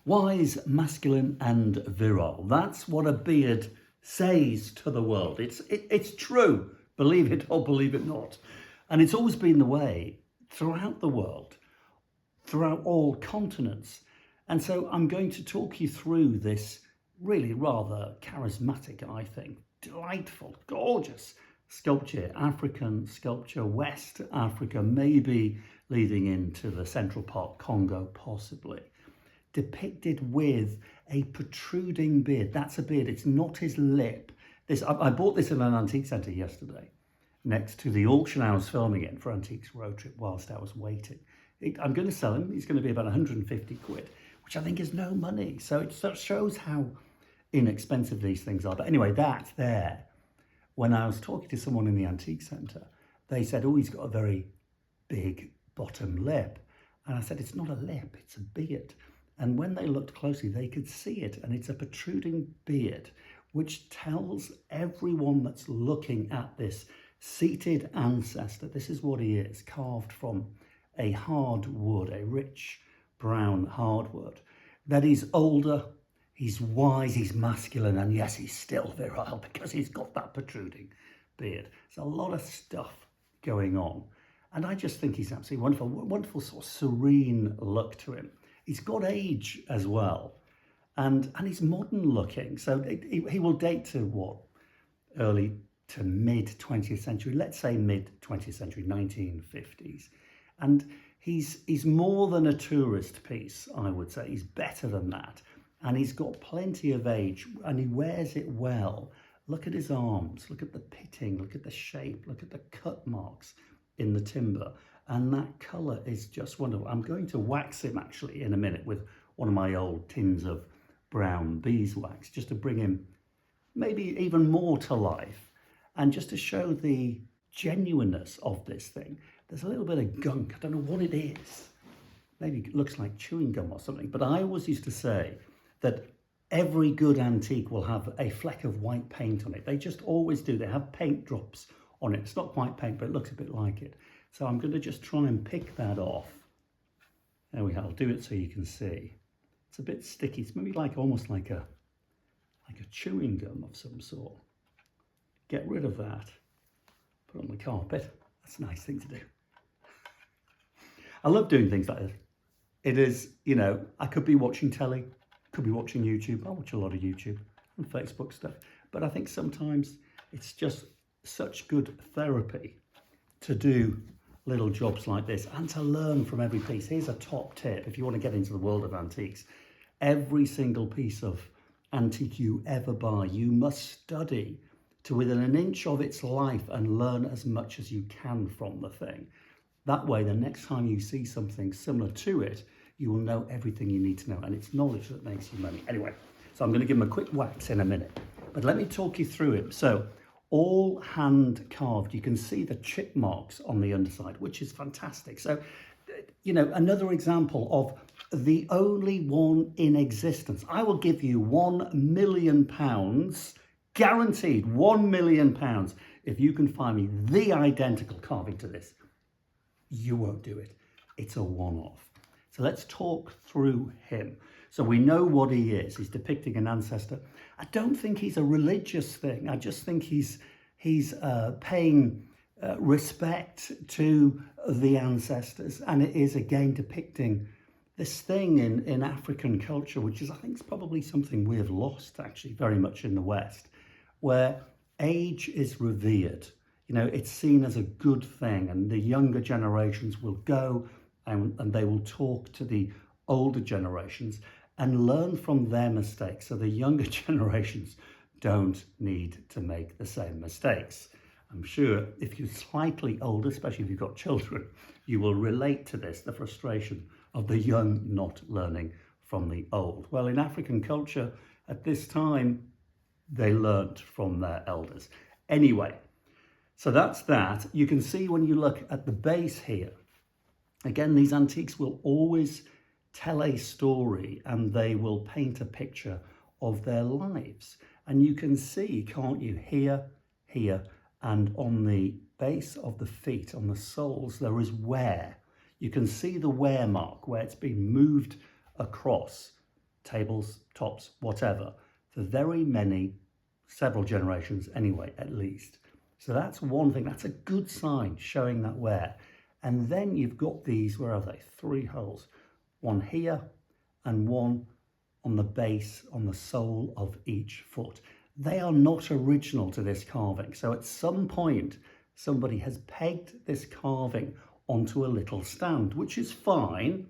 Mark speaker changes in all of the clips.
Speaker 1: Wise, masculine and virile. That's what a beard says to the world. It's true, believe it or believe it not. And it's always been the way throughout the world, throughout all continents. And so I'm going to talk you through this really rather charismatic, I think, delightful, gorgeous sculpture, African sculpture, West Africa, maybe leading into the Central Park Congo, possibly, depicted with a protruding beard. That's a beard, it's not his lip. I bought this in an antique centre yesterday, next to the auction I was filming in for Antiques Road Trip whilst I was waiting. I'm going to sell him, he's going to be about 150 quid, which I think is no money. So it sort of shows how inexpensive these things are. But anyway, that's there. When I was talking to someone in the antique centre, they said, oh, he's got a very big bottom lip. And I said, it's not a lip, it's a beard. And when they looked closely, they could see it. And it's a protruding beard, which tells everyone that's looking at this seated ancestor, this is what he is, carved from a hard wood, a rich brown hardwood, that he's older, he's wise, he's masculine, and yes, he's still virile because he's got that protruding beard. There's a lot of stuff going on. And I just think he's absolutely wonderful, wonderful sort of serene look to him. He's got age as well, and he's modern looking. So he will date to what? Early to mid 20th century, let's say mid 20th century, 1950s. And he's more than a tourist piece, I would say. He's better than that. And he's got plenty of age and he wears it well. Look at his arms, look at the pitting, look at the shape, look at the cut marks in the timber. And that colour is just wonderful. I'm going to wax him actually in a minute with one of my old tins of brown beeswax, just to bring him maybe even more to life. And just to show the genuineness of this thing. There's a little bit of gunk, I don't know what it is. Maybe it looks like chewing gum or something. But I always used to say that every good antique will have a fleck of white paint on it. They just always do. They have paint drops on it. It's not white paint, but it looks a bit like it. So I'm going to just try and pick that off. There we go. I'll do it so you can see. It's a bit sticky. It's maybe like almost like a chewing gum of some sort. Get rid of that. Put it on the carpet. That's a nice thing to do. I love doing things like this. It is, you know, I could be watching telly, could be watching YouTube. I watch a lot of YouTube and Facebook stuff. But I think sometimes it's just such good therapy to do little jobs like this and to learn from every piece. Here's a top tip if you want to get into the world of antiques. Every single piece of antique you ever buy, you must study to within an inch of its life and learn as much as you can from the thing. That way, the next time you see something similar to it, you will know everything you need to know, and it's knowledge that makes you money. Anyway, so I'm going to give him a quick wax in a minute, but let me talk you through him. So, all hand carved. You can see the chip marks on the underside, which is fantastic. So, you know, another example of the only one in existence. I will give you £1 million, guaranteed £1 million, if you can find me the identical carving to this. You won't do it. It's a one-off. So let's talk through him. So we know what he is. He's depicting an ancestor. I don't think he's a religious thing. I just think he's paying respect to the ancestors. And it is, again, depicting this thing in African culture, which is, I think, is probably something we have lost, actually, very much in the West, where age is revered. You know, it's seen as a good thing, and the younger generations will go and they will talk to the older generations and learn from their mistakes, so the younger generations don't need to make the same mistakes. I'm sure if you're slightly older, especially if you've got children, you will relate to this, the frustration of the young not learning from the old. Well, in African culture at this time, they learnt from their elders. Anyway, so that's that. You can see when you look at the base here, again, these antiques will always tell a story and they will paint a picture of their lives. And you can see, can't you, here, and on the base of the feet, on the soles, there is wear. You can see the wear mark where it's been moved across tables, tops, whatever, for very many, several generations anyway, at least. So that's one thing. That's a good sign, showing that wear. And then you've got these, where are they? 3 holes. One here and one on the base, on the sole of each foot. They are not original to this carving. So at some point, somebody has pegged this carving onto a little stand, which is fine,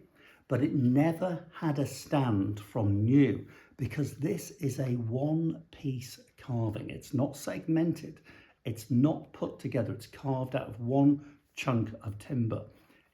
Speaker 1: but it never had a stand from new, because this is a one-piece carving. It's not segmented. It's not put together. It's carved out of one chunk of timber.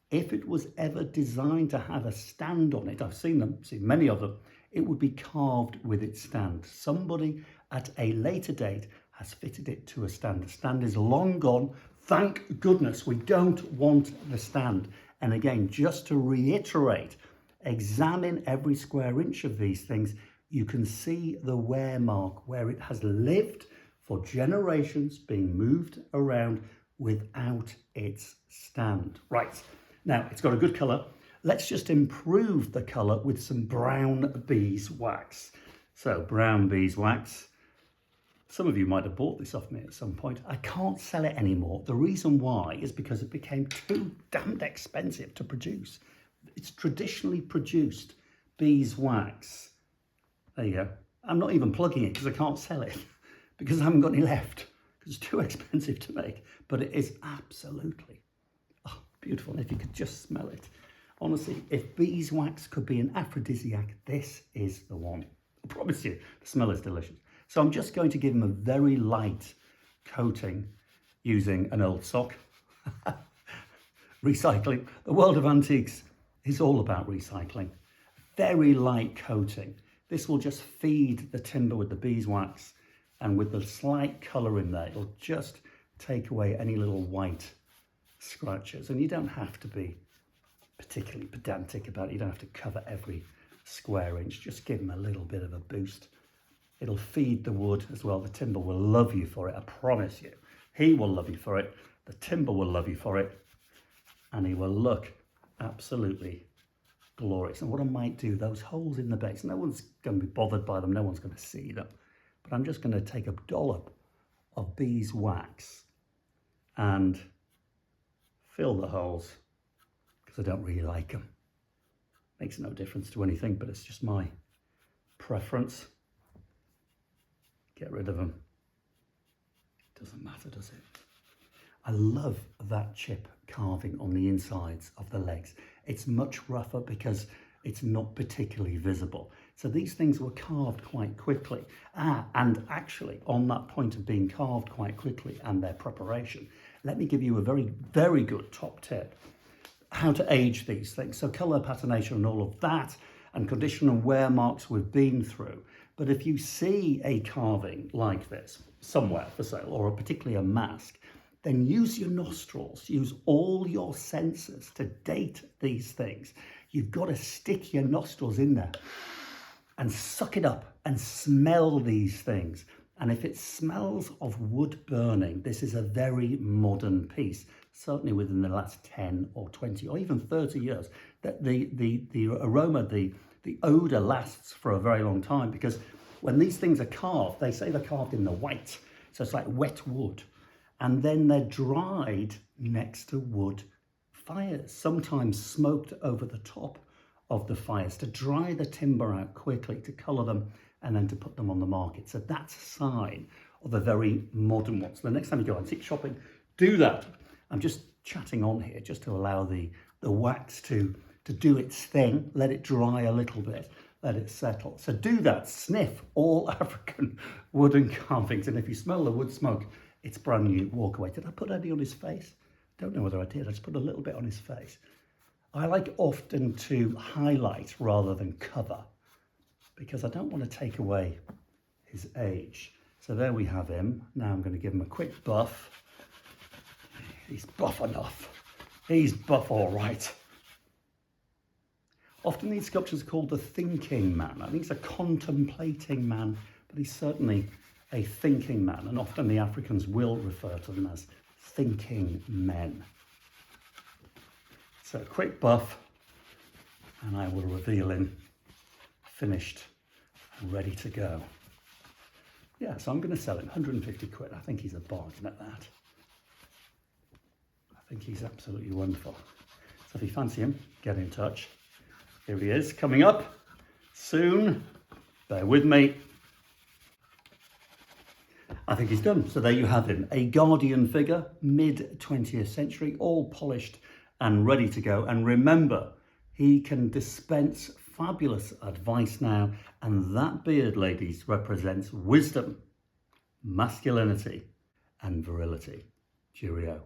Speaker 1: If it was ever designed to have a stand on it, I've seen many of them, it would be carved with its stand. Somebody at a later date has fitted it to a stand. The stand is long gone. Thank goodness we don't want the stand. And again, just to reiterate, examine every square inch of these things. You can see the wear mark where it has lived for generations, being moved around without its stand. Right, now it's got a good colour. Let's just improve the colour with some brown beeswax. So brown beeswax. Some of you might have bought this off me at some point. I can't sell it anymore. The reason why is because it became too damned expensive to produce. It's traditionally produced beeswax. There you go. I'm not even plugging it because I can't sell it because I haven't got any left because it's too expensive to make. But it is absolutely beautiful. And if you could just smell it. Honestly, if beeswax could be an aphrodisiac, this is the one. I promise you, the smell is delicious. So I'm just going to give them a very light coating using an old sock. Recycling. The world of antiques is all about recycling. Very light coating. This will just feed the timber with the beeswax, and with the slight colour in there, it'll just take away any little white scratches. And you don't have to be particularly pedantic about it. You don't have to cover every square inch. Just give them a little bit of a boost. It'll feed the wood as well. The timber will love you for it, I promise you. He will love you for it. The timber will love you for it. And he will look absolutely glorious. And what I might do, those holes in the base, no one's going to be bothered by them. No one's going to see them. But I'm just going to take a dollop of beeswax and fill the holes, because I don't really like them. Makes no difference to anything, but it's just my preference. Get rid of them. Doesn't matter, does it? I love that chip carving on the insides of the legs. It's much rougher because it's not particularly visible. So these things were carved quite quickly. And actually, on that point of being carved quite quickly and their preparation, let me give you a very, very good top tip. How to age these things. So colour, patination and all of that, and condition and wear marks we've been through. But if you see a carving like this somewhere for sale, or particularly a mask, then use your nostrils, use all your senses to date these things. You've got to stick your nostrils in there and suck it up and smell these things. And if it smells of wood burning, this is a very modern piece, certainly within the last 10 or 20 or even 30 years. That the aroma, the odour lasts for a very long time, because when these things are carved, they say they're carved in the white. So it's like wet wood. And then they're dried next to wood fires, sometimes smoked over the top of the fires to dry the timber out quickly, to colour them, and then to put them on the market. So that's a sign of a very modern one. So the next time you go antique shopping, do that. I'm just chatting on here just to allow the wax to do its thing, let it dry a little bit, let it settle. So do that, sniff all African wooden carvings, and if you smell the wood smoke, it's brand new, walk away. Did I put any on his face? Don't know whether I did, I just put a little bit on his face. I like often to highlight rather than cover, because I don't want to take away his age. So there we have him. Now I'm going to give him a quick buff. He's buff enough. He's buff all right. Often these sculptures are called the thinking man. I think he's a contemplating man, but he's certainly a thinking man. And often the Africans will refer to them as thinking men. So a quick buff, and I will reveal him finished ready to go. Yeah, so I'm going to sell him 150 quid. I think he's a bargain at that. I think he's absolutely wonderful. So if you fancy him, get in touch. Here he is, coming up soon. Bear with me. I think he's done. So there you have him, a guardian figure, mid-20th century, all polished and ready to go. And remember, he can dispense fabulous advice now. And that beard, ladies, represents wisdom, masculinity, and virility. Cheerio.